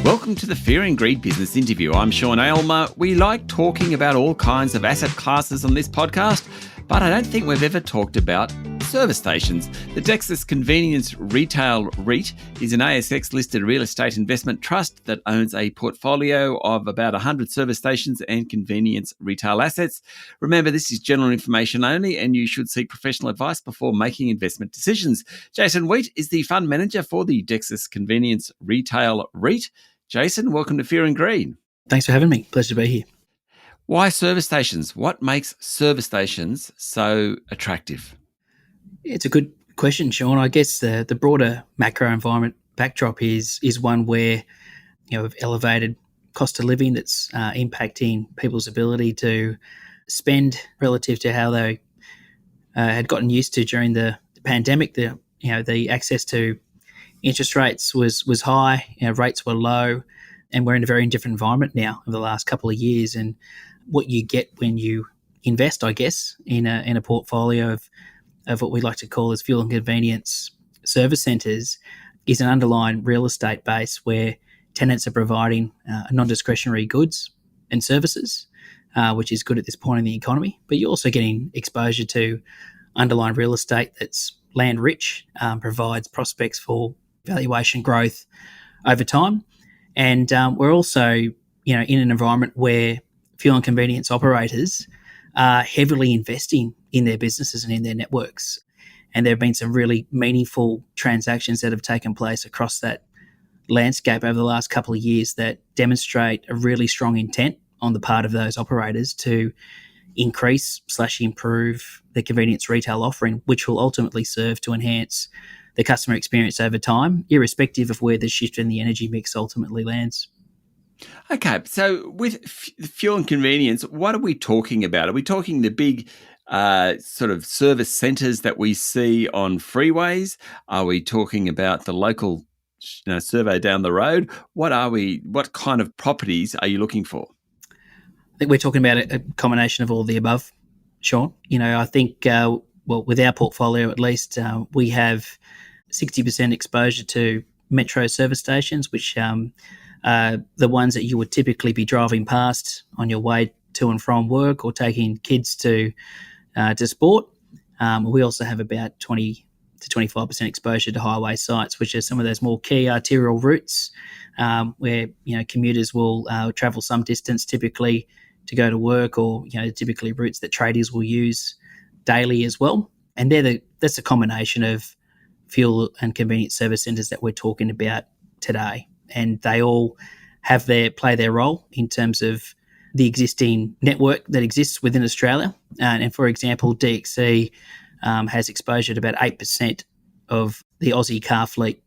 Welcome to the Fear and Greed Business Interview. I'm Sean Aylmer. We like talking about all kinds of asset classes on this podcast, but I don't think we've ever talked about service stations. The Dexus Convenience Retail REIT is an ASX-listed real estate investment trust that owns a portfolio of about 100 service stations and convenience retail assets. Remember, this is general information only, and you should seek professional advice before making investment decisions. Jason Weate is the fund manager for the Dexus Convenience Retail REIT. Jason, welcome to Fear and Greed. Thanks for having me. Pleasure to be here. Why service stations? What makes service stations so attractive? It's a good question, Sean. I guess the broader macro environment backdrop is one where we've elevated cost of living that's impacting people's ability to spend relative to how they had gotten used to during the pandemic. The access to interest rates was high, rates were low, and we're in a very different environment now over the last couple of years. And what you get when you invest, I guess, in a portfolio of what we like to call as fuel and convenience service centres is an underlying real estate base where tenants are providing non-discretionary goods and services, which is good at this point in the economy. But you're also getting exposure to underlying real estate that's land rich, provides prospects for valuation growth over time. And we're also, in an environment where fuel and convenience operators are heavily investing in their businesses and in their networks. And there have been some really meaningful transactions that have taken place across that landscape over the last couple of years that demonstrate a really strong intent on the part of those operators to increase/improve the convenience retail offering, which will ultimately serve to enhance the customer experience over time, irrespective of where the shift in the energy mix ultimately lands. Okay, so with fuel and convenience, what are we talking about? Are we talking the big sort of service centres that we see on freeways? Are we talking about the local survey down the road? What kind of properties are you looking for? I think we're talking about a combination of all the above, Sean. I think, with our portfolio at least, we have 60% exposure to metro service stations, which are the ones that you would typically be driving past on your way to and from work or taking kids to sport. We also have about 20 to 25% exposure to highway sites, which are some of those more key arterial routes where commuters will travel some distance typically to go to work, or typically routes that tradies will use daily as well. And that's a combination of fuel and convenience service centres that we're talking about today. And they all play their role in terms of the existing network that exists within Australia. And for example, DXC has exposure to about 8% of the Aussie car fleet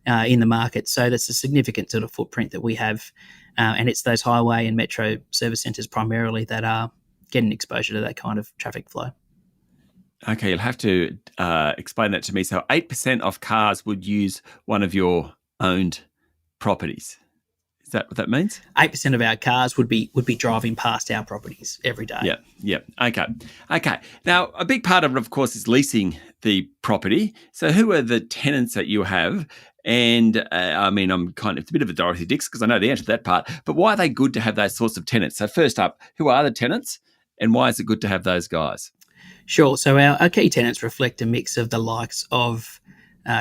in the market. So that's a significant sort of footprint that we have. And it's those highway and metro service centres primarily that are getting exposure to that kind of traffic flow. Okay, you'll have to explain that to me. So 8% of cars would use one of your owned properties. Is that what that means? 8% of our cars would be driving past our properties every day. Yeah. Okay. Now, a big part of it, of course, is leasing the property. So who are the tenants that you have? And it's a bit of a Dorothy Dix because I know the answer to that part, but why are they good to have those sorts of tenants? So first up, who are the tenants and why is it good to have those guys? Sure. So our key tenants reflect a mix of the likes of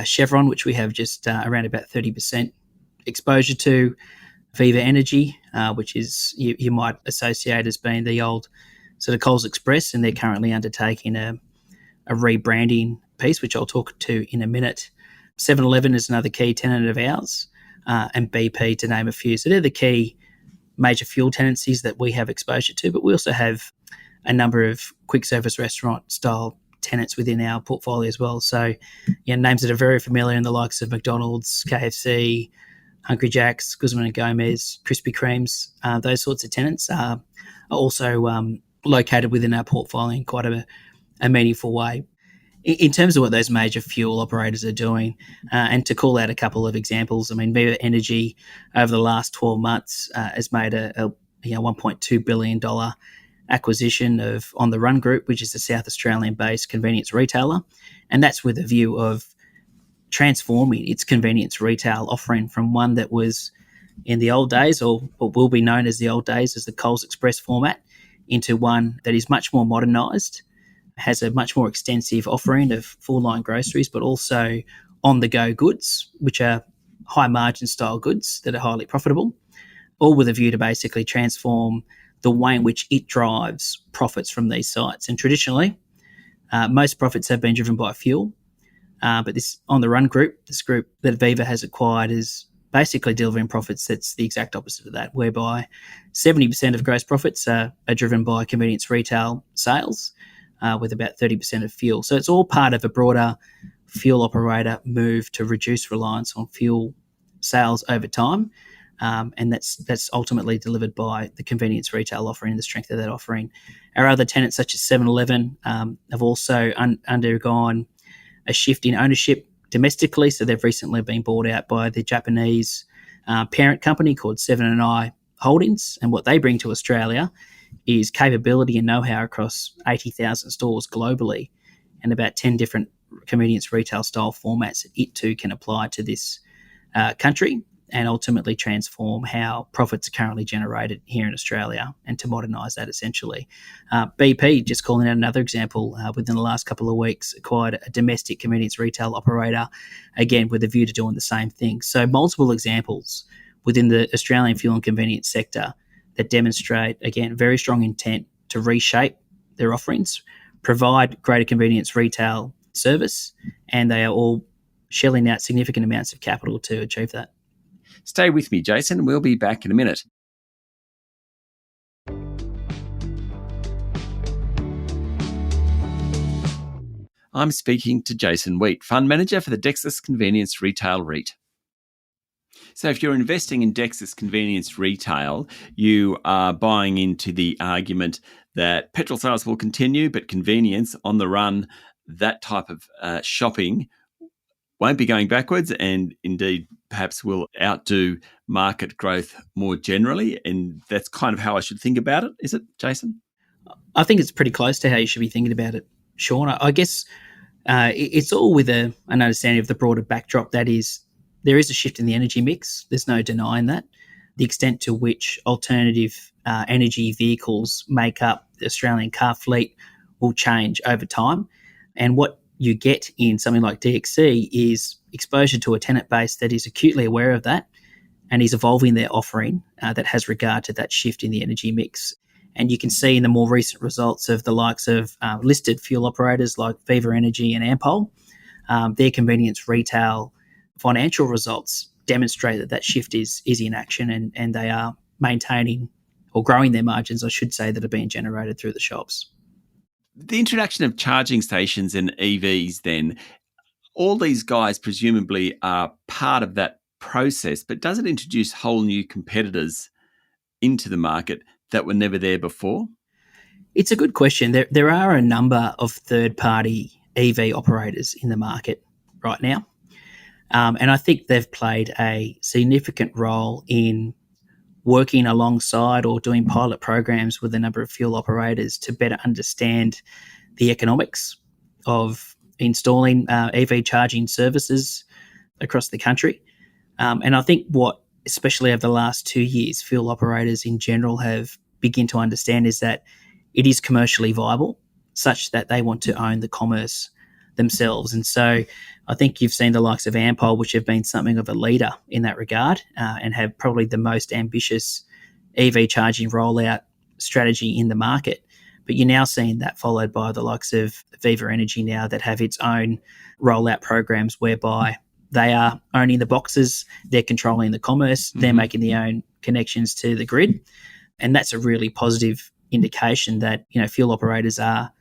Chevron, which we have just around about 30% exposure to, Viva Energy, which is you might associate as being the old sort of Coles Express, and they're currently undertaking a rebranding piece, which I'll talk to in a minute. 7-Eleven is another key tenant of ours, and BP, to name a few. So they're the key major fuel tenancies that we have exposure to, but we also have a number of quick service restaurant style tenants within our portfolio as well. So, names that are very familiar in the likes of McDonald's, KFC, Hungry Jack's, Guzman and Gomez, Krispy Kremes, those sorts of tenants are also located within our portfolio in quite a meaningful way. In terms of what those major fuel operators are doing, and to call out a couple of examples, Viva Energy over the last 12 months has made a $1.2 billion acquisition of On The Run Group, which is a South Australian-based convenience retailer, and that's with a view of transforming its convenience retail offering from one that was in the old days, or what will be known as the old days as the Coles Express format, into one that is much more modernised, has a much more extensive offering of full-line groceries, but also on-the-go goods, which are high-margin style goods that are highly profitable, all with a view to basically transform the way in which it drives profits from these sites. And traditionally, most profits have been driven by fuel, but this On the Run group, this group that Viva has acquired, is basically delivering profits that's the exact opposite of that, whereby 70% of gross profits are driven by convenience retail sales, with about 30% of fuel. So it's all part of a broader fuel operator move to reduce reliance on fuel sales over time. And that's ultimately delivered by the convenience retail offering and the strength of that offering. Our other tenants, such as 7-Eleven, have also undergone a shift in ownership domestically. So they've recently been bought out by the Japanese parent company called 7 Holdings. And what they bring to Australia is capability and know-how across 80,000 stores globally and about 10 different convenience retail style formats that it too can apply to this country and ultimately transform how profits are currently generated here in Australia and to modernise that essentially. BP, just calling out another example, within the last couple of weeks acquired a domestic convenience retail operator, again with a view to doing the same thing. So multiple examples within the Australian fuel and convenience sector that demonstrate, again, very strong intent to reshape their offerings, provide greater convenience retail service, and they are all shelling out significant amounts of capital to achieve that. Stay with me, Jason. We'll be back in a minute. I'm speaking to Jason Weate, Fund Manager for the Dexus Convenience Retail REIT. So if you're investing in Dexus Convenience Retail, you are buying into the argument that petrol sales will continue, but convenience, on the run, that type of shopping won't be going backwards and indeed perhaps will outdo market growth more generally. And that's kind of how I should think about it. Is it, Jason? I think it's pretty close to how you should be thinking about it, Sean. I guess it's all with an understanding of the broader backdrop. That is, there is a shift in the energy mix. There's no denying that. The extent to which alternative energy vehicles make up the Australian car fleet will change over time. And what you get in something like DXC is exposure to a tenant base that is acutely aware of that and is evolving their offering that has regard to that shift in the energy mix. And you can see in the more recent results of the likes of listed fuel operators like Viva Energy and Ampol, their convenience retail financial results demonstrate that that shift is in action, and they are maintaining or growing their margins, I should say, that are being generated through the shops. The introduction of charging stations and EVs then, all these guys presumably are part of that process, but does it introduce whole new competitors into the market that were never there before? It's a good question. There are a number of third-party EV operators in the market right now. And I think they've played a significant role in working alongside or doing pilot programs with a number of fuel operators to better understand the economics of installing EV charging services across the country. And I think what, especially over the last 2 years, fuel operators in general have begun to understand is that it is commercially viable, such that they want to own the commerce themselves. And so I think you've seen the likes of Ampol, which have been something of a leader in that regard and have probably the most ambitious EV charging rollout strategy in the market. But you're now seeing that followed by the likes of Viva Energy now that have its own rollout programs whereby they are owning the boxes, they're controlling the commerce, they're making their own connections to the grid. And that's a really positive indication that, fuel operators are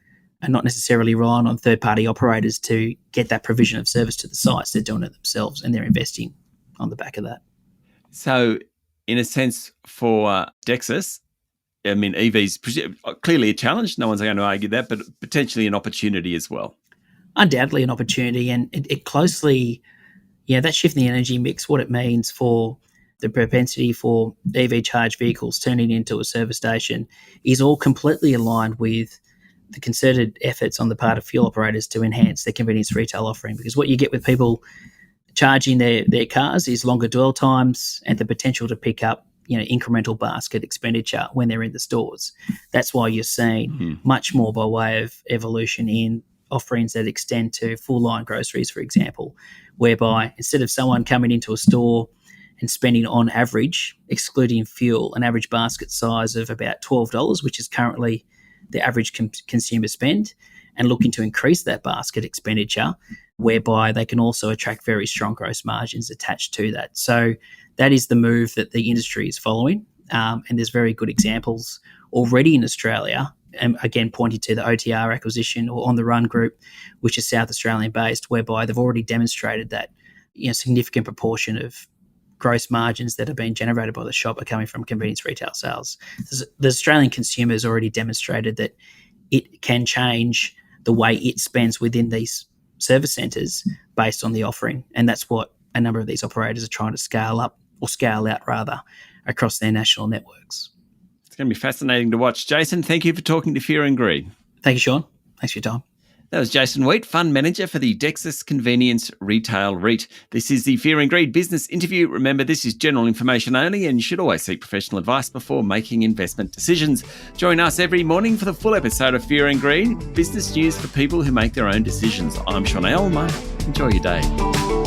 not necessarily relying on third-party operators to get that provision of service to the sites. They're doing it themselves and they're investing on the back of that. So, in a sense, for Dexus, I mean, EVs clearly a challenge. No one's going to argue that, but potentially an opportunity as well. Undoubtedly an opportunity, and it closely, that shift in the energy mix, what it means for the propensity for EV charge vehicles turning into a service station is all completely aligned with the concerted efforts on the part of fuel operators to enhance their convenience retail offering. Because what you get with people charging their cars is longer dwell times and the potential to pick up incremental basket expenditure when they're in the stores. That's why you're seeing much more by way of evolution in offerings that extend to full line groceries, for example, whereby instead of someone coming into a store and spending on average, excluding fuel, an average basket size of about $12, which is currently the average consumer spend, and looking to increase that basket expenditure, whereby they can also attract very strong gross margins attached to that. So that is the move that the industry is following. And there's very good examples already in Australia, and again, pointing to the OTR acquisition or On The Run Group, which is South Australian based, whereby they've already demonstrated that significant proportion of gross margins that are being generated by the shop are coming from convenience retail sales. The Australian consumer has already demonstrated that it can change the way it spends within these service centres based on the offering. And that's what a number of these operators are trying to scale up, or scale out rather, across their national networks. It's going to be fascinating to watch. Jason, thank you for talking to Fear and Greed. Thank you, Sean. Thanks for your time. That was Jason Weate, Fund Manager for the Dexus Convenience Retail REIT. This is the Fear and Greed business interview. Remember, this is general information only, and you should always seek professional advice before making investment decisions. Join us every morning for the full episode of Fear and Greed, business news for people who make their own decisions. I'm Sean Aylmer. Enjoy your day.